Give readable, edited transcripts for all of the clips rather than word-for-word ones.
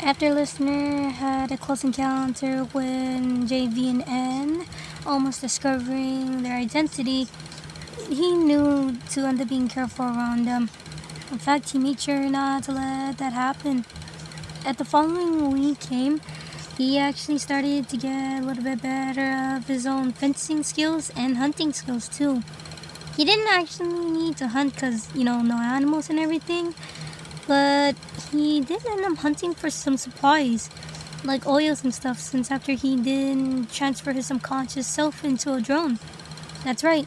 After listener had a close encounter with JV and N, almost discovering their identity, he knew to end up being careful around them. In fact, he made sure not to let that happen. At the following week came, he actually started to get a little bit better of his own fencing skills and hunting skills too. He didn't actually need to hunt because, no animals and everything, but he did end up hunting for some supplies, like oils and stuff, since after he did transfer his subconscious self into a drone. That's right.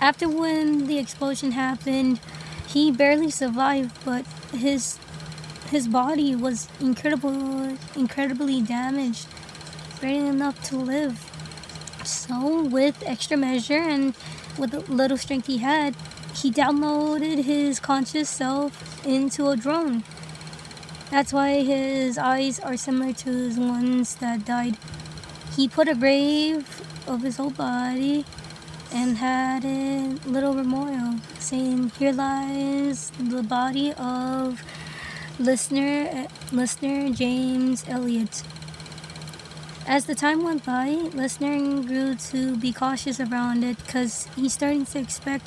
After when the explosion happened, he barely survived, but his body was incredibly damaged, barely enough to live. So, with extra measure and with the little strength he had, he downloaded his conscious self into a drone. That's why his eyes are similar to his ones that died. He put a grave of his whole body and had a little memorial saying, "Here lies the body of listener James Elliot." As the time went by, listener grew to be cautious around it because he's starting to expect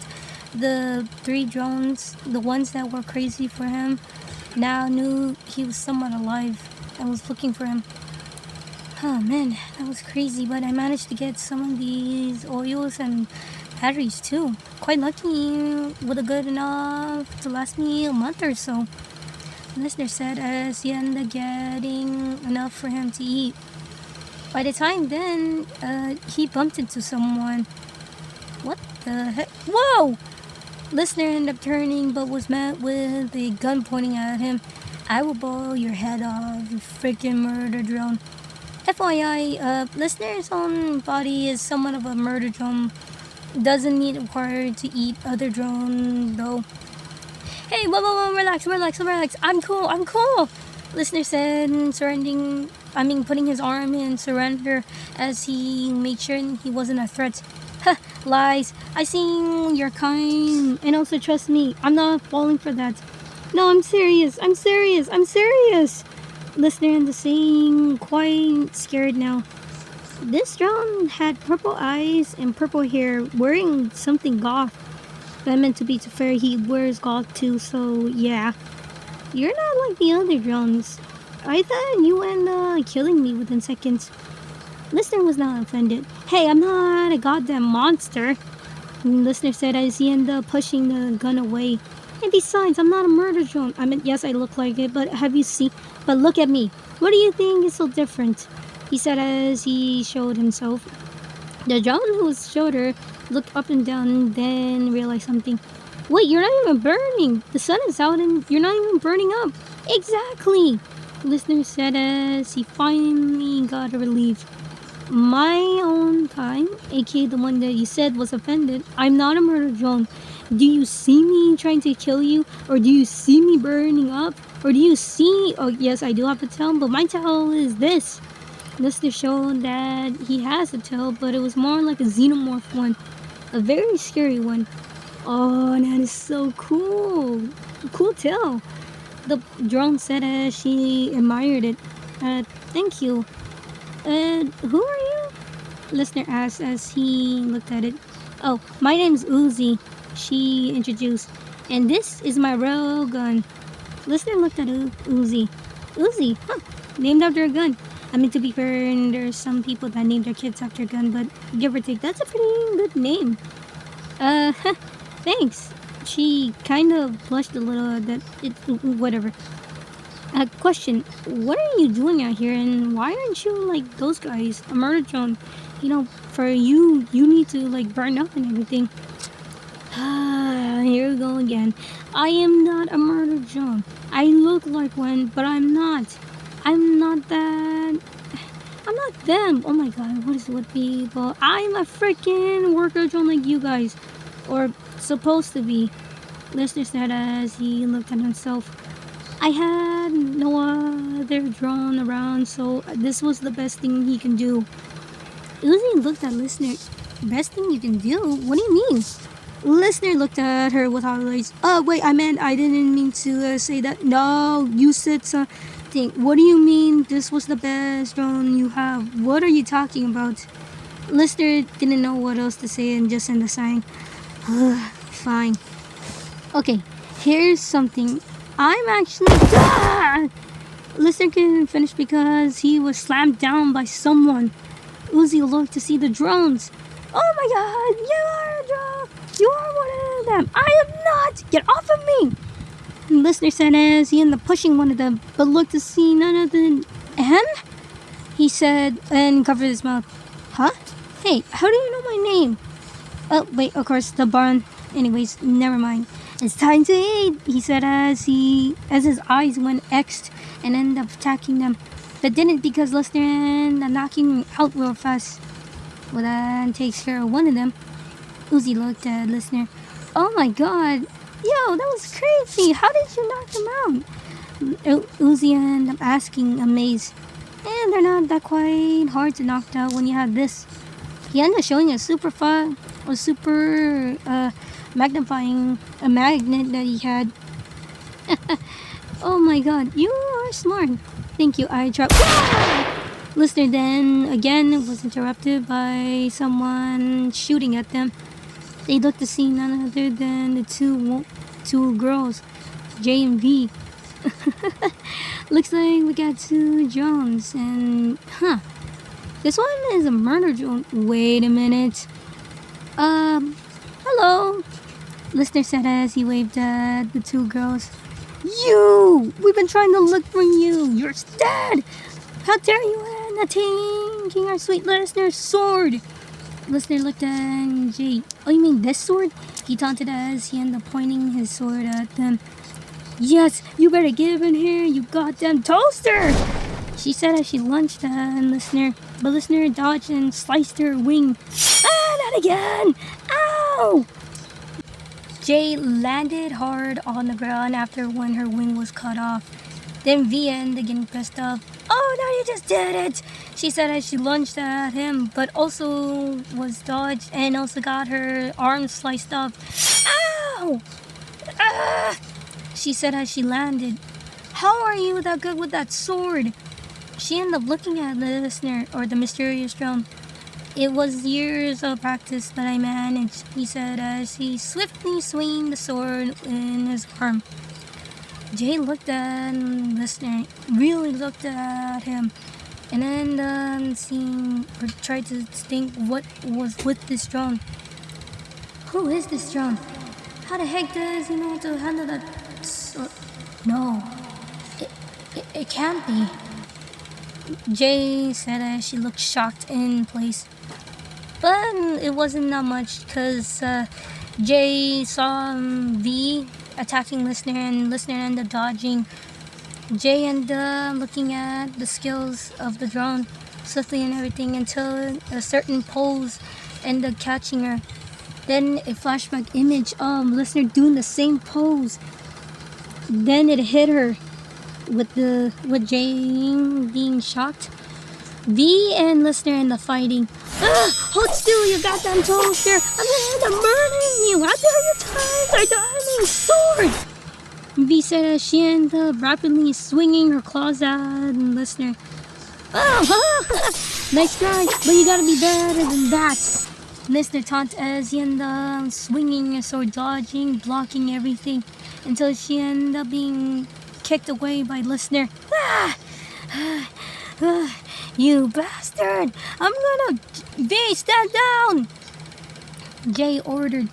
the 3 drones, the ones that were crazy for him, now knew he was somewhat alive and was looking for him. Oh man, that was crazy, but I managed to get some of these oils and batteries too. Quite lucky with a good enough to last me a month or so. The listener said as he ended up getting enough for him to eat. By the time then, he bumped into someone. What the heck? Whoa! Listener ended up turning but was met with a gun pointing at him. "I will blow your head off, you freaking murder drone." FYI, listener's own body is somewhat of a murder drone. Doesn't need required to eat other drone though. "Hey, whoa, relax. I'm cool. Listener said, putting his arm in surrender as he made sure he wasn't a threat. "Huh, lies. I seen your kind, and also trust me, I'm not falling for that. No, I'm serious. Listener ended saying, quite scared now. This drone had purple eyes and purple hair, wearing something goth. But I meant to be fair, he wears goth too, so yeah. You're not like the other drones. I thought you would end up killing me within seconds." Listener was not offended. "Hey, I'm not a goddamn monster," Listener said as he ended up pushing the gun away. "And besides, I'm not a murder drone. I mean, yes, I look like it, but but look at me. What do you think is so different?" He said as he showed himself. The drone whose shoulder looked up and down, then realized something. "Wait, you're not even burning. The sun is out and you're not even burning up." "Exactly," Listener said as he finally got a relief. "My own kind, aka the one that you said was offended, I'm not a murder drone. Do you see me trying to kill you? Or do you see me burning up? Or do you see..." "Oh yes, I do have a tail, but my tail is this." Listener showed that he has a tail, but it was more like a xenomorph one. A very scary one. "Oh, that is so cool. Cool tail," the drone said as she admired it. Thank you. Who are you?" Listener asked as he looked at it. "Oh, my name's Uzi," she introduced. "And this is my railgun." Listener looked at Uzi. "Uzi? Huh. Named after a gun." I mean, to be fair, there's some people that name their kids after a gun, but give or take, that's a pretty good name. Thanks." She kind of blushed a little whatever. Question, what are you doing out here and why aren't you like those guys? A murder drone. For you need to like burn up and everything. Here we go again. I am not a murder drone. I look like one, but I'm not. I'm not that. I'm not them. Oh my god, what is with people? I'm a freaking worker drone like you guys. Or supposed to be. Listener said as he looked at himself. I had no other drone around, so this was the best thing he can do. Uzi looked at Listener. "Best thing you can do? What do you mean?" Listener looked at her with highlights. "Oh, wait, I didn't mean to say that. No, you said so. Think, what do you mean this was the best drone you have? What are you talking about? Listener didn't know what else to say and just ended sighing. Fine. Okay, here's something. I'm actually... Listener couldn't finish because he was slammed down by someone. Uzi looked to see the drones. Oh my god, you are a drone! You are one of them! I am not! Get off of me! And Listener said as he ended up pushing one of them, but looked to see none other than Anne? He said and covered his mouth. Huh? Hey, how do you know my name? Oh, wait, of course, the barn. Anyways, never mind. It's time to eat, he said as his eyes went X'd and ended up attacking them. But didn't because Listener ended up knocking out real fast. Well, that takes care of one of them. Uzi looked at Listener. Oh my god. Yo, that was crazy. How did you knock them out? Uzi ended up asking, amazed. And they're not that quite hard to knock out when you have this. He ended up showing a super magnifying a magnet that he had. Oh my god, you are smart. Thank you, I dropped. Listener then again was interrupted by someone shooting at them. They looked to see none other than the two girls, J and V. Looks like we got two drones and this one is a murder drone. Wait a minute. Hello. Listener said as he waved at the two girls. You! We've been trying to look for you. You're dead. How dare you end up taking our sweet listener's sword? Listener looked at Jay. Oh, you mean this sword? He taunted as he ended up pointing his sword at them. Yes, you better give in here, you goddamn toaster! She said as she lunged at Listener, but Listener dodged and sliced her wing. Not again! Ow! Jay landed hard on the ground after when her wing was cut off. Then V ended getting pissed off. Oh no, you just did it! She said as she lunged at him, but also was dodged and also got her arm sliced off. Ow! She said as she landed. How are you that good with that sword? She ended up looking at the Listener, or the mysterious drone. It was years of practice that I managed, he said as he swiftly swinged the sword in his arm. Jay looked at Listener, really looked at him, and then tried to think what was with this drone. Who is this drone? How the heck does he know how to handle that? No, it can't be. Jay said as she looked shocked in place. But it wasn't that much because Jay saw V attacking Listener and Listener ended up dodging. Jay ended up looking at the skills of the drone swiftly and everything until a certain pose ended up catching her. Then a flashback image of Listener doing the same pose. Then it hit her with Jay being shocked. V and Listener end up fighting. Hold still, you goddamn toaster! I'm gonna end up murdering you! How dare you touch our darling sword! V said as she ended up rapidly swinging her claws at Listener. Nice try, but you gotta be better than that. Listener taunted as he ended up swinging her sword, dodging, blocking everything, until she ended up being kicked away by Listener. You bastard! I'm gonna... V, stand down! Jay ordered.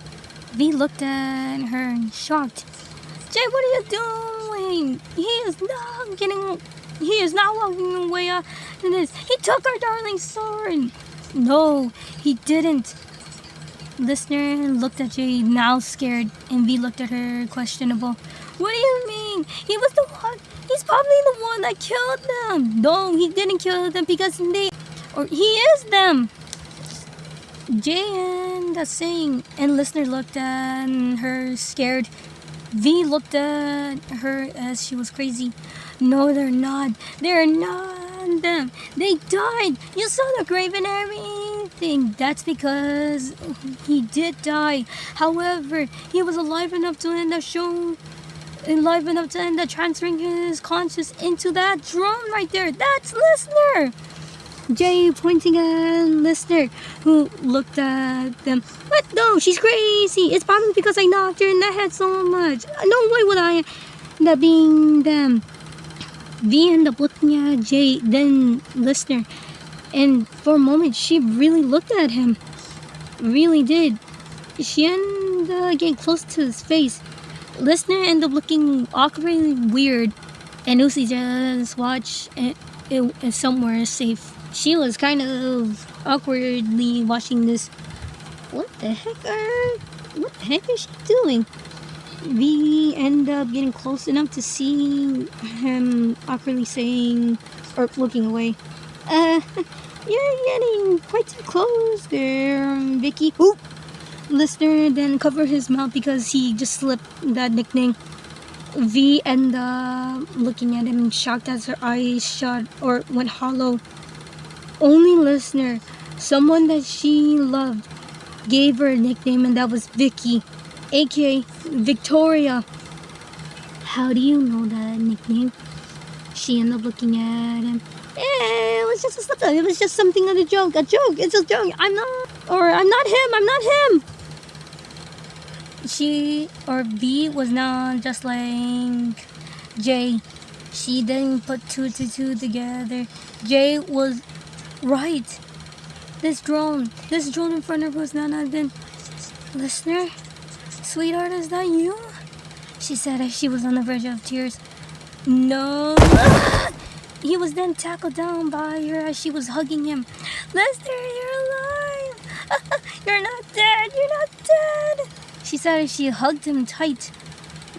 V looked at her shocked. Jay, what are you doing? He is not walking away after this. He took our darling sword. No, he didn't. Listener looked at Jay, now scared, and V looked at her questionable. What do you mean? He was the one. He's probably the one that killed them. No, he didn't kill them because he is them. Jay ended up saying, and Listener looked at her scared. V looked at her as she was crazy. No, they're not. They're not them. They died. You saw the grave and everything. That's because he did die. However, he was alive enough to end up showing alive enough to end up transferring his conscious into that drone right there. That's Listener! Jay pointing at Listener, who looked at them. What? No, she's crazy. It's probably because I knocked her in the head so much. No way would I end up being them. V ended up looking at Jay, then Listener. And for a moment, she really looked at him. Really did. She ended up getting close to his face. Listener ended up looking awkwardly weird. And Uzi just watched it somewhere safe. She was kind of awkwardly watching this. What the heck is she doing? We end up getting close enough to see him awkwardly saying, or looking away. You're getting quite too close there, Vicky. Oop! Listener then covered his mouth because he just slipped that nickname. V ended up looking at him shocked as her eyes shut or went hollow. Only Listener, someone that she loved, gave her a nickname, and that was Vicky, aka Victoria. How do you know that nickname? She ended up looking at him. It was just a slip. It was just something of a joke. A joke. It's a joke. I'm not him. She or V was not just like Jay. She didn't put two to two together. Jay was right. This drone in front of her was none other than Listener. Sweetheart, is that you? She said as she was on the verge of tears. No. He was then tackled down by her as she was hugging him. Listener, you're alive. You're not dead. She said as she hugged him tight.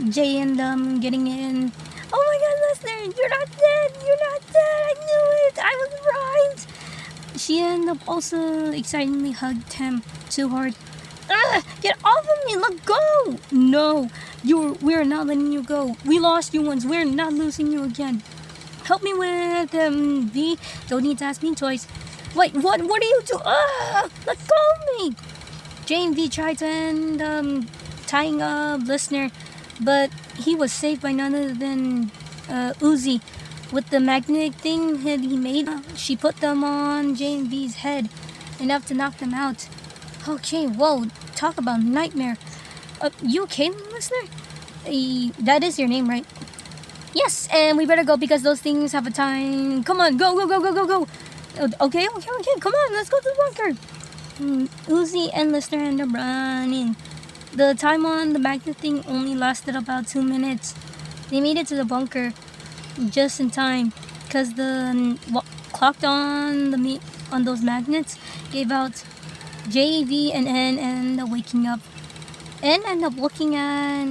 Jay and getting in. Oh my God, Listener, you're not dead. I knew it. I was right. She ended up also excitedly hugged him too hard. Get off of me. Let go. No, we're not letting you go. We lost you once. We're not losing you again. Help me with V. Don't need to ask me twice. Wait, what are you doing? Let go of me. Jay and V tried to end tying up Listener, but he was saved by none other than Uzi. With the magnetic thing that he made, she put them on Jay and V's head, enough to knock them out. Okay, whoa, talk about nightmare. You okay, Listener? That is your name, right? Yes, and we better go because those things have a time. Come on, go. Okay, come on, let's go to the bunker. Uzi and Listener ended up running. The time on the magnet thing only lasted about 2 minutes. They made it to the bunker just in time because the clocked on those magnets gave out. J, V, and N ended up waking up. N ended up looking at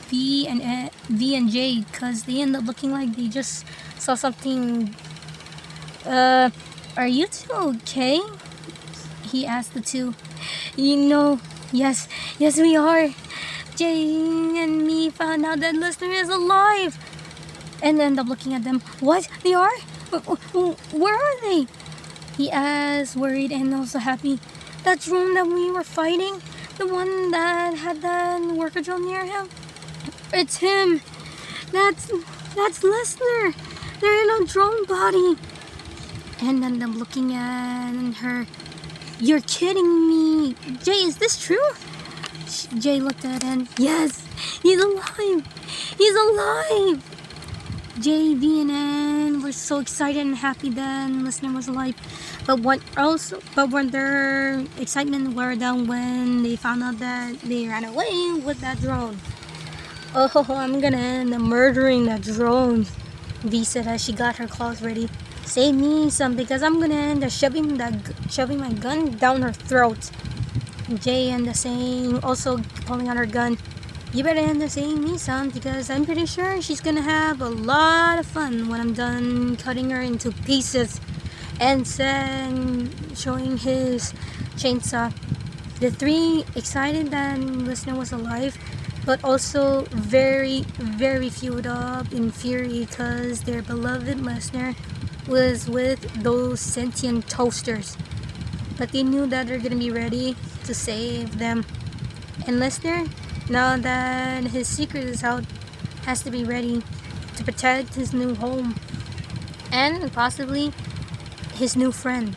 V and J because they ended up looking like they just saw something. Are you two okay? He asked the two. Yes we are. Jay and me found out that Listener is alive. And ended up looking at them. What? They are? Where are they? He asked, worried and also happy. That drone that we were fighting? The one that had that worker drone near him? It's him. That's Listener. They're in a drone body. And ended up looking at her. You're kidding me. Jay, is this true? Jay looked at N. Yes, he's alive. J, V, and N were so excited and happy that Listener was alive. But when their excitement wore down when they found out that they ran away with that drone. Oh, I'm gonna end up murdering that drone, V said as she got her claws ready. Save me some because I'm gonna end up shoving my gun down her throat. Jay ended up saying, also pulling out her gun. You better end up saying me some because I'm pretty sure she's gonna have a lot of fun when I'm done cutting her into pieces. And then showing his chainsaw. The three excited that Listener was alive, but also very, very fueled up in fury because their beloved Listener was with those sentient toasters. But they knew that they're gonna be ready to save them. And Listener, now that his secret is out, has to be ready to protect his new home and possibly his new friend.